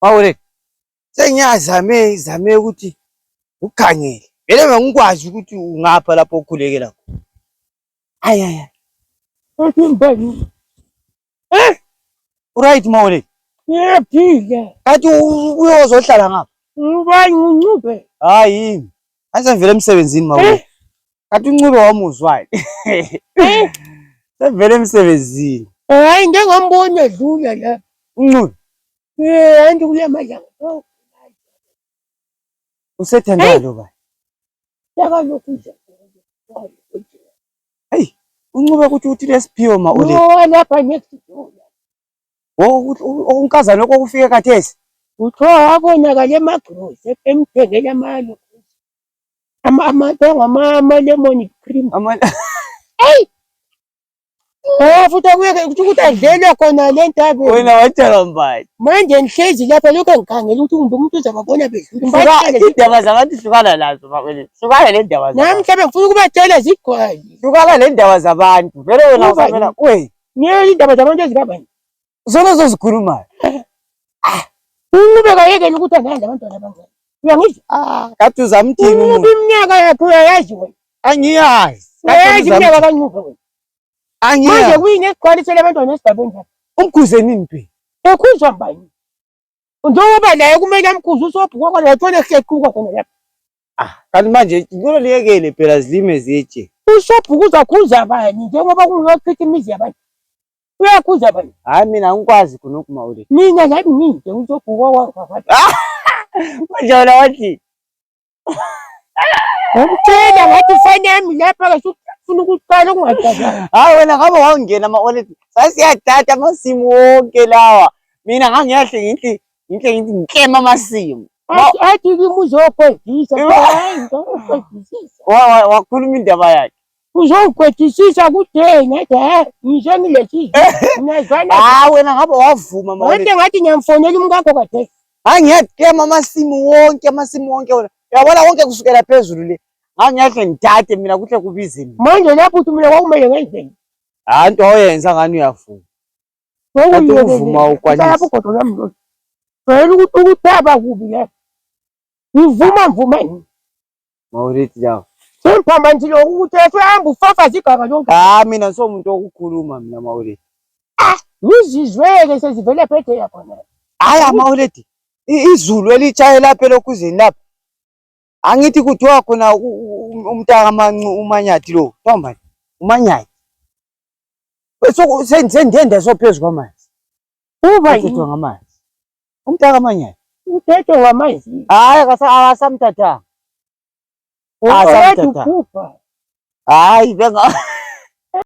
Mawule. Sengiyazame ukuthi ukhangele. Vele ngikwazi ukuthi ungapha lapho okhulekela khona. Ay. Uthini? Right Mawule. Ngiyaphila. Kathi uyozohlala ngapha. Ngubani uncube? Hayi. Asevele emsebenzini Mawule. Kathi uncube wamuzwayo. Sevele emsebenzini. Hayi ngeke ngambona edlula la. Uncube. Anti kule madlanga. Usethandwa lo ba? Yaka lokudla. Hey, uncube ukuthi uthi lesiphiwo Mawule. Lapha next door. Unkazana lokho kufike kathesi. Utho abonakala emagrocery emthengela amalo. Ama lemon cream. Hey! Futhi kuyeke ukuthi adlele khona le ntabe. Wena watshela mbani? Manje ngihlezi lapha lokho ngikhangela ukuthi umuntu uzababona bedlula. Mfaka indaba zabantu hlukana nazo Mawule. Hlukana le ndaba zabantu. Nami mhlawumbe ngifuna ukubatshela zigcwali. Hlukana le ndaba zabantu. Vele wena usamela we. Niye indaba zabantu ezibabani. Zona zozikhuluma. Ungubeka yeke ukuthi anganda abantwana abangani. Uyangizwa? Kathi uzamthini umuntu. Iminyaka yakhe uyayazi wena. Angiyazi. Kathi iminyaka kaNcube wena. Angiyazi. Manje kuyini esigcwalisele abantwana esigabeni lapha? Umkhuze nini phi? Ekhuzwa mbani? Njengoba naye kumele amkhuze usobhuka la ethole ehlequka khona lapha. Kanti manje ngolo liyekele phela zilime zitshe. Usobhuka uzakhuza bani njengoba kungachithi imizi yabantu. Uyakhuza bani? Hayi mina ngikwazi khonokho Mawule. Mina nami nginte usobhuka kwakho. Manje wena wathi. Ngitshela ngathi fana yami lapha ke ufuna ukuqala ukungadazana. Hayi wena ngabe wangena ama-wallet. Sasiyadada amasimu wonke lawa. Mina ngangiyahle ngithi ngiklema amasimu. Athi uzoqedisa. Hayi ngizoqedisisa. Wakhuluma indaba yakhe. Uzoqedisisa kudena nje ngisho ngilethile. Ngiyazwana. Hayi wena ngabe wavuma Mawule. Manje ngathi ngiyamfonela umkakho kade. Hayi ngiyaklema amasimu wonke wena. Uyabona konke kusukela phezulu le. Ngangiyahle ngithathe mina kuhle kubize mina. Manje lapho uthi mina kwakumele ngenzeni? Hayi into oyenza ngani uyafuna. Uvuma ukwanisa. Lapho kodwa lami lo. Vele ukuthaba kubi la. Ngivuma yini? Mawulethi lawo. Semphamba nje ukuthi ehamba ufafaza igaba lonke. Mina somuntu okukhuluma mina Mawulethi. Ngizizweke sezivele phethe yakhona. Hayi Mawulethi. Izulu elitshaye lapha elokhuzeni lapha. Angithi kuthiwa khona umntaka amancu umanyathi lo. Thomba. Umanyathi. Bese sendende sophezulu kwamanzi. Uba yini ngamanzi. Umntaka amanyathi. Uthethe wamanzi. Hayi akasamthatha. Hayi benga